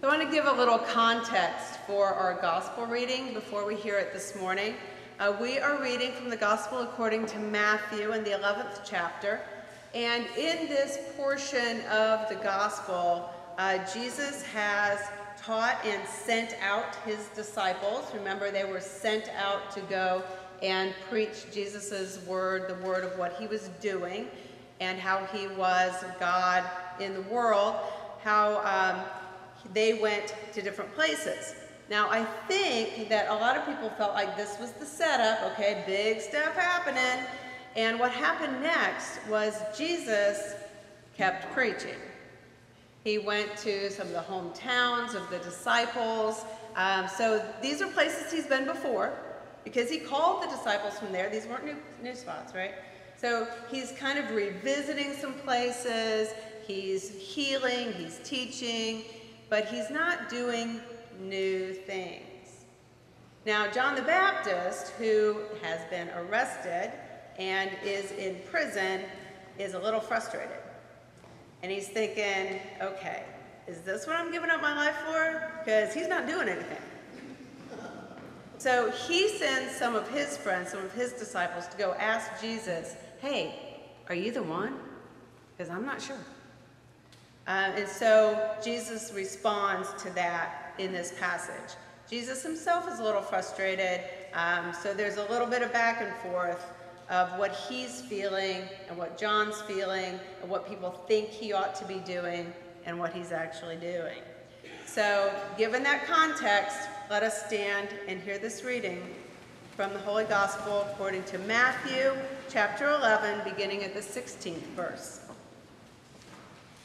So I want to give a little context for our gospel reading before we hear it this morning. We are reading from the Gospel according to Matthew in the 11th chapter. And in this portion of the gospel, Jesus has taught and sent out his disciples. Remember, they were sent out to go and preach Jesus' word, the word of what he was doing, and how he was God in the world, how they went to different places. Now, I think that a lot of people felt like this was the setup, okay, big stuff happening. And what happened next was Jesus kept preaching. He went to some of the hometowns of the disciples. So these are places he's been before because he called the disciples from there. These weren't new spots, right? So he's kind of revisiting some places. He's healing, he's teaching, but he's not doing new things. Now, John the Baptist, who has been arrested and is in prison, is a little frustrated. And he's thinking, okay, is this what I'm giving up my life for? Because he's not doing anything. So he sends some of his friends, some of his disciples, to go ask Jesus, hey, are you the one? Because I'm not sure. And so Jesus responds to that in this passage. Jesus himself is a little frustrated, so there's a little bit of back and forth of what he's feeling and what John's feeling and what people think he ought to be doing and what he's actually doing. So given that context, let us stand and hear this reading from the Holy Gospel according to Matthew chapter 11, beginning at the 16th verse.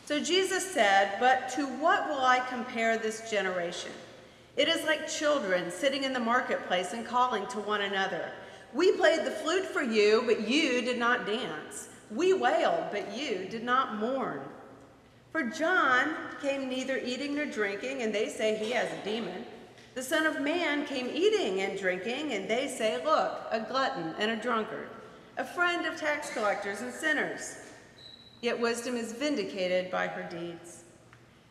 So Jesus said, "But to what will I compare this generation? It is like children sitting in the marketplace and calling to one another. We played the flute for you, but you did not dance. We wailed, but you did not mourn. For John came neither eating nor drinking, and they say he has a demon. The Son of Man came eating and drinking, and they say, look, a glutton and a drunkard, a friend of tax collectors and sinners. Yet wisdom is vindicated by her deeds."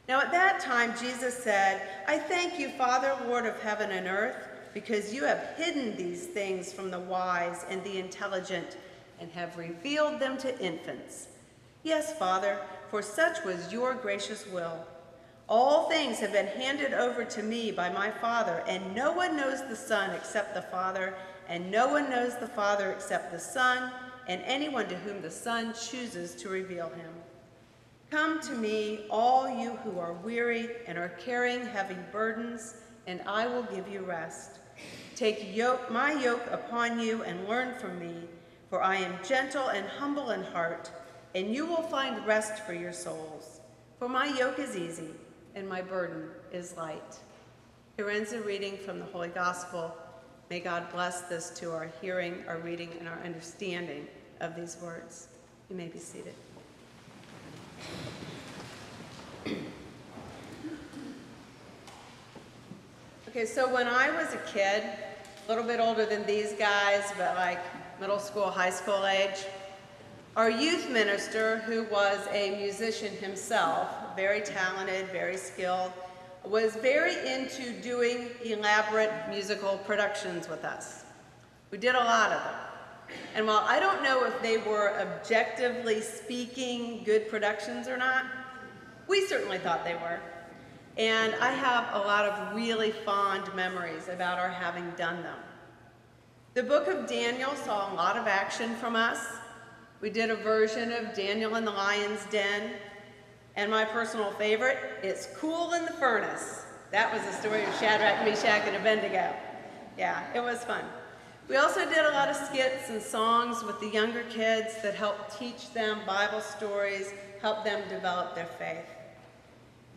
Now at that time Jesus said, "I thank you, Father, Lord of heaven and earth, because you have hidden these things from the wise and the intelligent and have revealed them to infants. Yes, Father, for such was your gracious will. All things have been handed over to me by my Father, and no one knows the Son except the Father, and no one knows the Father except the Son, and anyone to whom the Son chooses to reveal him. Come to me, all you who are weary and are carrying heavy burdens, and I will give you rest. Take my yoke upon you and learn from me, for I am gentle and humble in heart, and you will find rest for your souls. For my yoke is easy, and my burden is light." Here ends a reading from the Holy Gospel. May God bless this to our hearing, our reading, and our understanding of these words. You may be seated. Okay, so when I was a kid, a little bit older than these guys, but like middle school, high school age, our youth minister, who was a musician himself, very talented, very skilled, was very into doing elaborate musical productions with us. We did a lot of them. And while I don't know if they were objectively speaking good productions or not, we certainly thought they were. And I have a lot of really fond memories about our having done them. The book of Daniel saw a lot of action from us. We did a version of Daniel in the Lion's Den. And my personal favorite is Cool in the Furnace. That was the story of Shadrach, Meshach, and Abednego. Yeah, it was fun. We also did a lot of skits and songs with the younger kids that helped teach them Bible stories, help them develop their faith.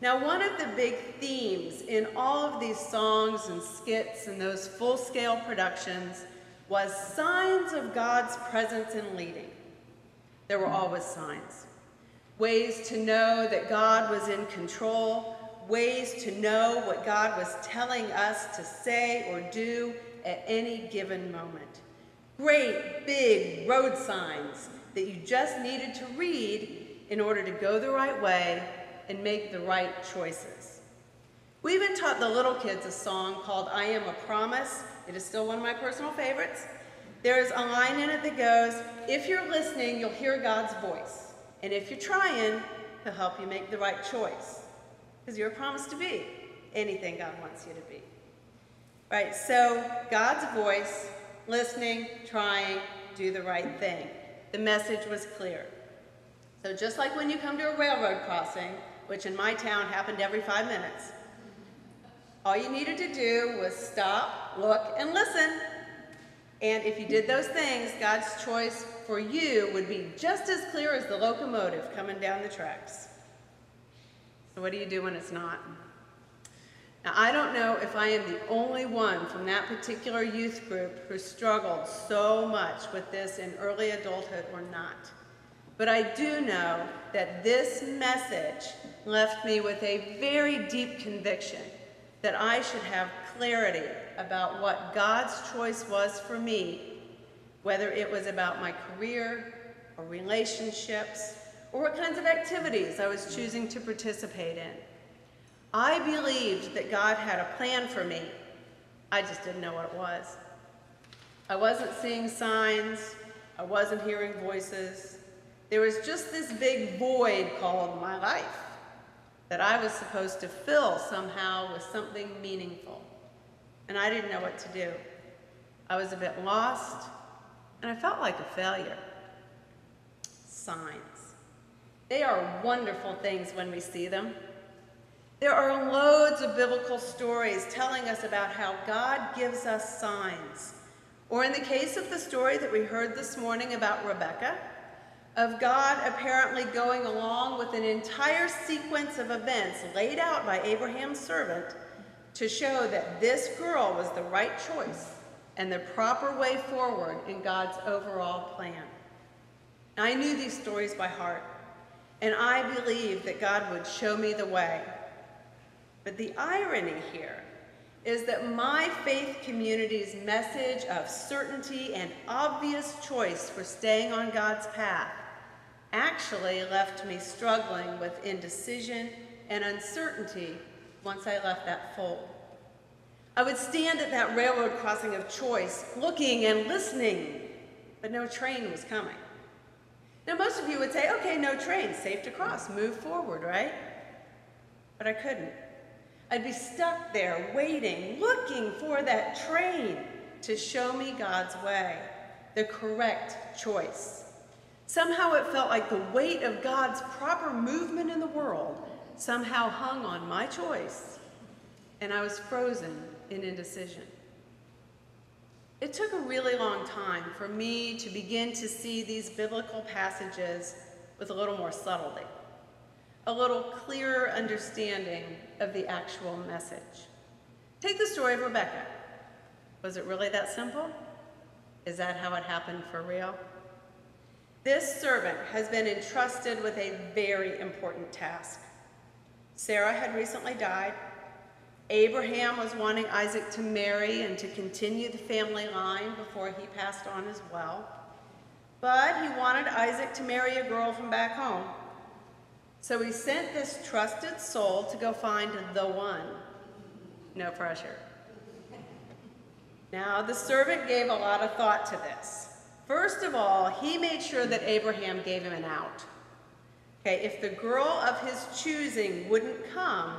Now, one of the big themes in all of these songs and skits and those full-scale productions was signs of God's presence and leading. There were always signs. Ways to know that God was in control, ways to know what God was telling us to say or do at any given moment. Great big road signs that you just needed to read in order to go the right way and make the right choices. We even taught the little kids a song called I Am a Promise. It is still one of my personal favorites. There's a line in it that goes, if you're listening, you'll hear God's voice. And if you're trying, he'll help you make the right choice. Because you're promised to be anything God wants you to be. Right, so God's voice, listening, trying, do the right thing. The message was clear. So just like when you come to a railroad crossing, which in my town happened every 5 minutes, all you needed to do was stop, look, and listen. And if you did those things, God's choice for you would be just as clear as the locomotive coming down the tracks. So what do you do when it's not? Now, I don't know if I am the only one from that particular youth group who struggled so much with this in early adulthood or not. But I do know that this message left me with a very deep conviction that I should have clarity about what God's choice was for me, whether it was about my career or relationships or what kinds of activities I was choosing to participate in. I believed that God had a plan for me. I just didn't know what it was. I wasn't seeing signs. I wasn't hearing voices. There was just this big void called my life that I was supposed to fill somehow with something meaningful. And I didn't know what to do. I was a bit lost, and I felt like a failure. Signs. They are wonderful things when we see them. There are loads of biblical stories telling us about how God gives us signs. Or in the case of the story that we heard this morning about Rebecca, of God apparently going along with an entire sequence of events laid out by Abraham's servant to show that this girl was the right choice and the proper way forward in God's overall plan. I knew these stories by heart, and I believed that God would show me the way. But the irony here is that my faith community's message of certainty and obvious choice for staying on God's path actually left me struggling with indecision and uncertainty once I left that fold. I would stand at that railroad crossing of choice, looking and listening, but no train was coming. Now, most of you would say, okay, no train, safe to cross, move forward, right? But I couldn't. I'd be stuck there, waiting, looking for that train to show me God's way, the correct choice. Somehow it felt like the weight of God's proper movement in the world somehow hung on my choice, and I was frozen in indecision. It took a really long time for me to begin to see these biblical passages with a little more subtlety, a little clearer understanding of the actual message. Take the story of Rebecca. Was it really that simple? Is that how it happened for real? This servant has been entrusted with a very important task. Sarah had recently died. Abraham was wanting Isaac to marry and to continue the family line before he passed on as well. But he wanted Isaac to marry a girl from back home. So he sent this trusted soul to go find the one. No pressure. Now, the servant gave a lot of thought to this. First of all, he made sure that Abraham gave him an out. Okay, if the girl of his choosing wouldn't come,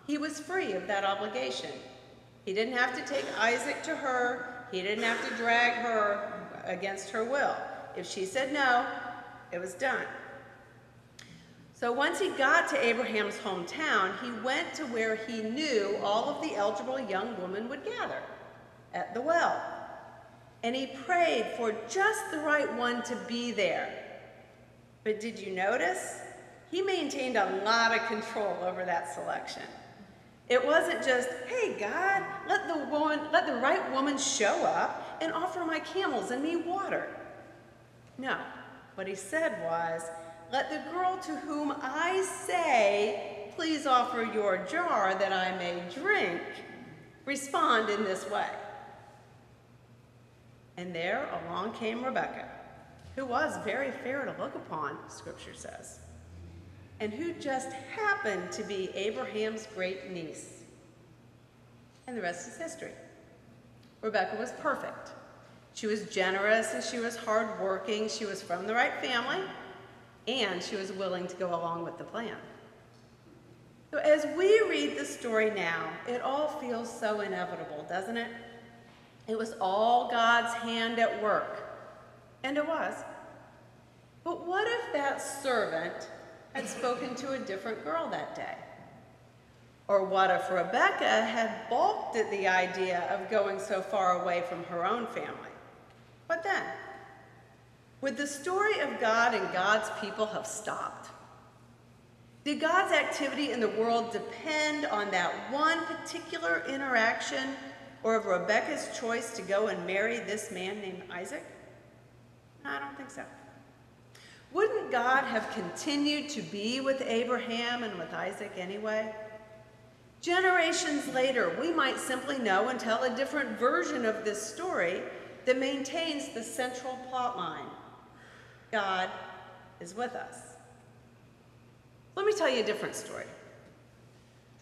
he was free of that obligation. He didn't have to take Isaac to her. He didn't have to drag her against her will. If she said no, it was done. So once he got to Abraham's hometown, he went to where he knew all of the eligible young women would gather, at the well. And he prayed for just the right one to be there. But did you notice? He maintained a lot of control over that selection. It wasn't just, hey, God, let the right woman show up and offer my camels and me water. No, what he said was, let the girl to whom I say, please offer your jar that I may drink, respond in this way. And there along came Rebecca, who was very fair to look upon, Scripture says, and who just happened to be Abraham's great niece. And the rest is history. Rebecca was perfect. She was generous and she was hardworking. She was from the right family, and she was willing to go along with the plan. So as we read the story now, it all feels so inevitable, doesn't it? It was all God's hand at work, and it was. But what if that servant had spoken to a different girl that day? Or what if Rebecca had balked at the idea of going so far away from her own family? What then? Would the story of God and God's people have stopped? Did God's activity in the world depend on that one particular interaction or of Rebecca's choice to go and marry this man named Isaac? No, I don't think so. Wouldn't God have continued to be with Abraham and with Isaac anyway? Generations later, we might simply know and tell a different version of this story that maintains the central plot line. God is with us. Let me tell you a different story.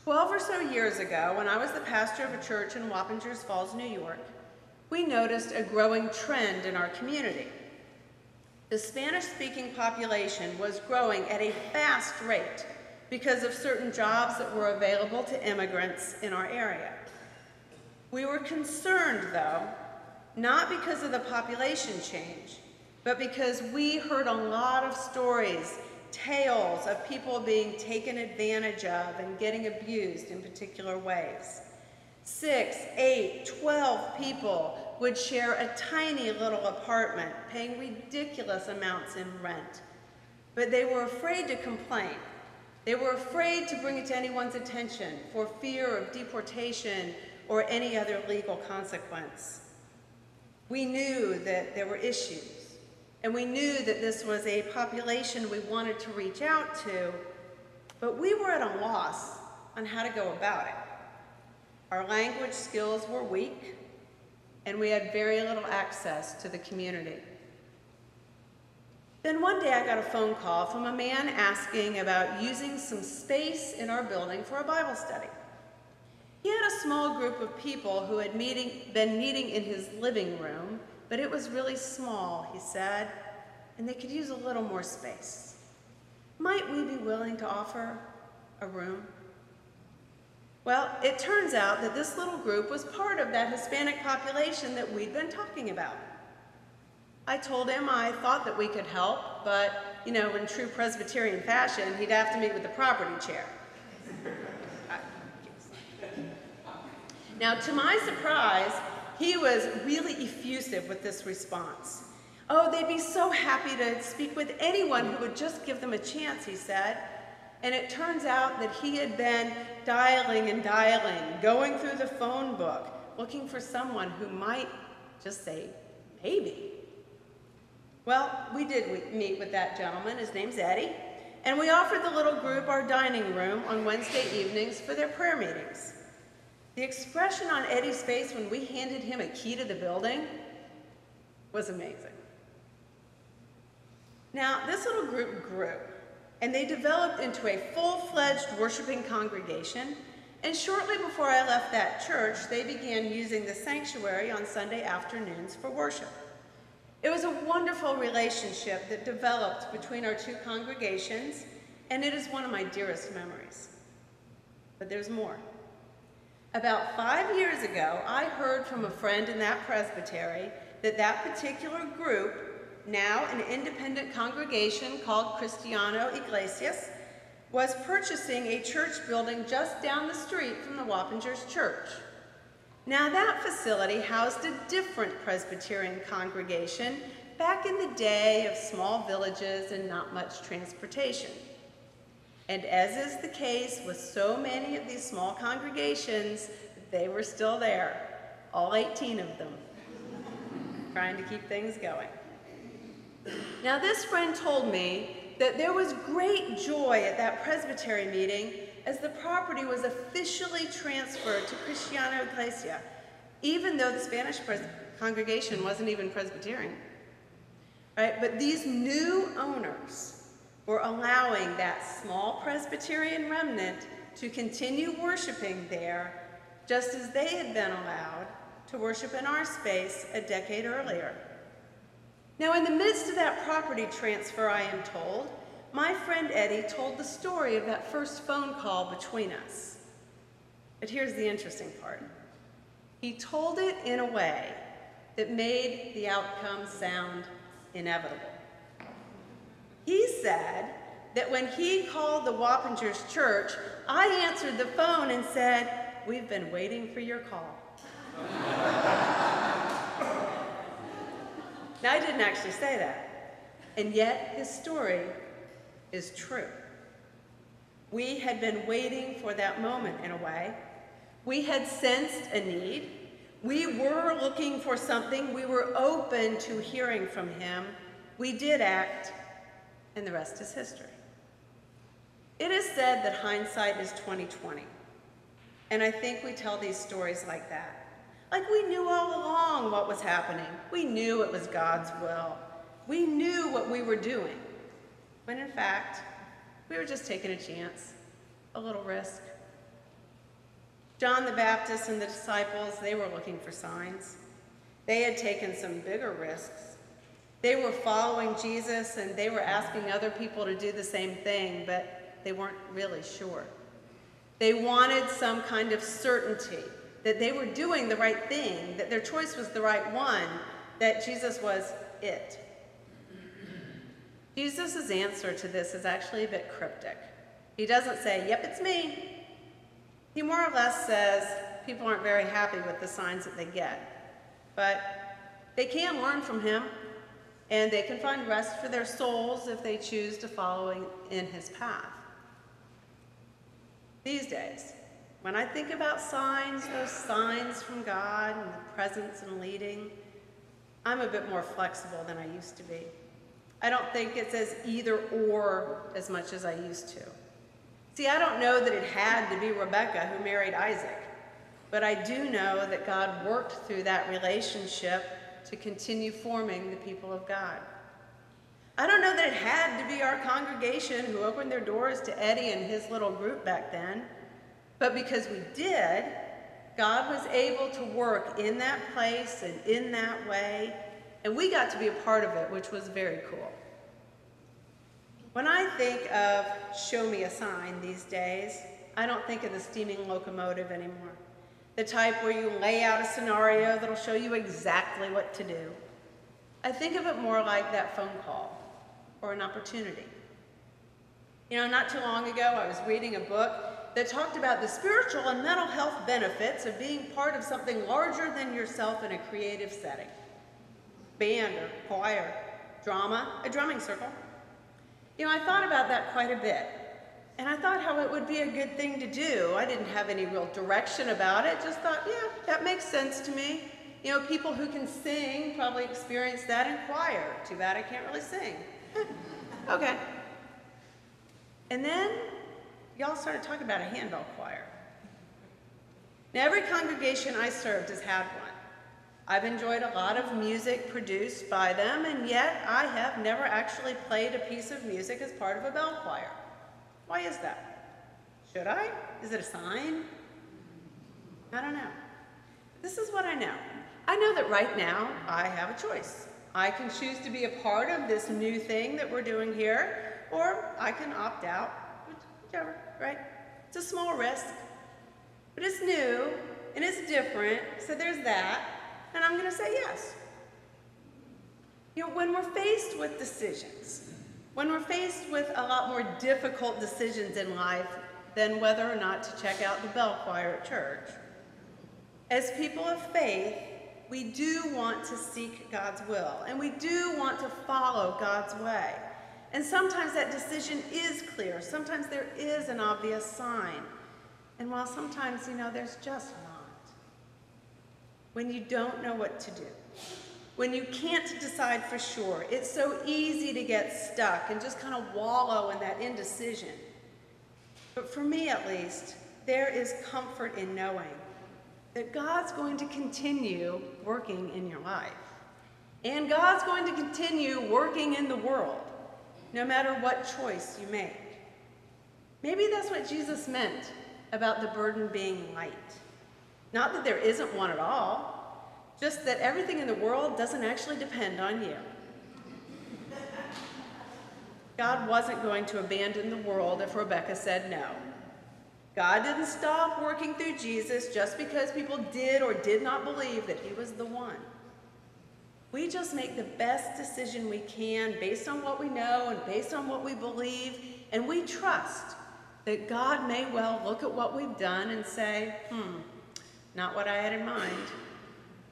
12 or so years ago, when I was the pastor of a church in Wappingers Falls, New York, we noticed a growing trend in our community. The Spanish-speaking population was growing at a fast rate because of certain jobs that were available to immigrants in our area. We were concerned, though, not because of the population change, but because we heard a lot of stories, tales of people being taken advantage of and getting abused in particular ways. 6, 8, 12 people would share a tiny little apartment, paying ridiculous amounts in rent. But they were afraid to complain. They were afraid to bring it to anyone's attention for fear of deportation or any other legal consequence. We knew that there were issues, and we knew that this was a population we wanted to reach out to, but we were at a loss on how to go about it. Our language skills were weak, and we had very little access to the community. Then one day I got a phone call from a man asking about using some space in our building for a Bible study. He had a small group of people who had been meeting in his living room, but it was really small, he said, and they could use a little more space. Might we be willing to offer a room? Well, it turns out that this little group was part of that Hispanic population that we'd been talking about. I told him I thought that we could help, but, you know, in true Presbyterian fashion, he'd have to meet with the property chair. Now, to my surprise, he was really effusive with this response. Oh, they'd be so happy to speak with anyone who would just give them a chance, he said. And it turns out that he had been dialing and dialing, going through the phone book, looking for someone who might just say, maybe. Well, we did meet with that gentleman. His name's Eddie. And we offered the little group our dining room on Wednesday evenings for their prayer meetings. The expression on Eddie's face when we handed him a key to the building was amazing. Now, this little group grew, and they developed into a full-fledged worshiping congregation, and shortly before I left that church, they began using the sanctuary on Sunday afternoons for worship. It was a wonderful relationship that developed between our two congregations, and it is one of my dearest memories. But there's more. About 5 years ago, I heard from a friend in that presbytery that that particular group, now an independent congregation called Cristiano Iglesias, was purchasing a church building just down the street from the Wappingers Church. Now that facility housed a different Presbyterian congregation back in the day of small villages and not much transportation. And as is the case with so many of these small congregations, they were still there, all 18 of them, trying to keep things going. Now this friend told me that there was great joy at that presbytery meeting as the property was officially transferred to Cristiano Iglesia, even though the Spanish congregation wasn't even Presbyterian. Right? But these new owners were allowing that small Presbyterian remnant to continue worshiping there just as they had been allowed to worship in our space a decade earlier. Now, in the midst of that property transfer, I am told, my friend Eddie told the story of that first phone call between us. But here's the interesting part. He told it in a way that made the outcome sound inevitable. He said that when he called the Wappingers Church, I answered the phone and said, "We've been waiting for your call." Now, I didn't actually say that, and yet his story is true. We had been waiting for that moment in a way. We had sensed a need. We were looking for something. We were open to hearing from him. We did act, and the rest is history. It is said that hindsight is 20/20, and I think we tell these stories like that. Like we knew all along what was happening. We knew it was God's will. We knew what we were doing, when in fact, we were just taking a chance, a little risk. John the Baptist and the disciples, they were looking for signs. They had taken some bigger risks. They were following Jesus and they were asking other people to do the same thing, but they weren't really sure. They wanted some kind of certainty that they were doing the right thing, that their choice was the right one, that Jesus was it. Jesus' answer to this is actually a bit cryptic. He doesn't say, "Yep, it's me." He more or less says people aren't very happy with the signs that they get, but they can learn from him, and they can find rest for their souls if they choose to follow in his path. These days, when I think about signs, those signs from God and the presence and leading, I'm a bit more flexible than I used to be. I don't think it's as either or as much as I used to. See, I don't know that it had to be Rebecca who married Isaac, but I do know that God worked through that relationship to continue forming the people of God. I don't know that it had to be our congregation who opened their doors to Eddie and his little group back then, but because we did, God was able to work in that place and in that way, and we got to be a part of it, which was very cool. When I think of show me a sign these days, I don't think of the steaming locomotive anymore. The type where you lay out a scenario that'll show you exactly what to do. I think of it more like that phone call or an opportunity. You know, not too long ago, I was reading a book that talked about the spiritual and mental health benefits of being part of something larger than yourself in a creative setting. Band or choir, drama, a drumming circle. You know, I thought about that quite a bit, and I thought how it would be a good thing to do. I didn't have any real direction about it, just thought, yeah, that makes sense to me. You know, people who can sing probably experience that in choir. Too bad I can't really sing. Okay. And then y'all started talking about a handbell choir. Now, every congregation I served has had one. I've enjoyed a lot of music produced by them, and yet I have never actually played a piece of music as part of a bell choir. Why is that? Should I? Is it a sign? I don't know. This is what I know. I know that right now I have a choice. I can choose to be a part of this new thing that we're doing here, or I can opt out, whichever, right? It's a small risk, but it's new and it's different, so there's that. And I'm going to say yes. You know, when we're faced with decisions, when we're faced with a lot more difficult decisions in life than whether or not to check out the bell choir at church, as people of faith, we do want to seek God's will, and we do want to follow God's way. And sometimes that decision is clear. Sometimes there is an obvious sign. And while sometimes, you know, there's just not. When you don't know what to do, when you can't decide for sure, it's so easy to get stuck and just kind of wallow in that indecision. But for me, at least, there is comfort in knowing that God's going to continue working in your life. And God's going to continue working in the world, no matter what choice you make. Maybe that's what Jesus meant about the burden being light. Not that there isn't one at all, just that everything in the world doesn't actually depend on you. God wasn't going to abandon the world if Rebecca said no. God didn't stop working through Jesus just because people did or did not believe that he was the one. We just make the best decision we can based on what we know and based on what we believe, and we trust that God may well look at what we've done and say, not what I had in mind,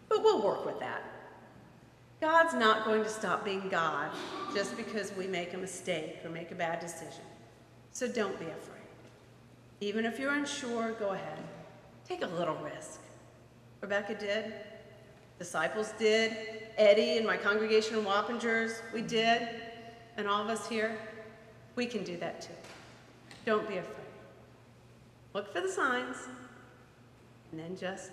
but we'll work with that. God's not going to stop being God just because we make a mistake or make a bad decision. So don't be afraid. Even if you're unsure, go ahead. Take a little risk. Rebecca did. Disciples did. Eddie and my congregation in Wappingers, we did. And all of us here, we can do that too. Don't be afraid. Look for the signs, and then just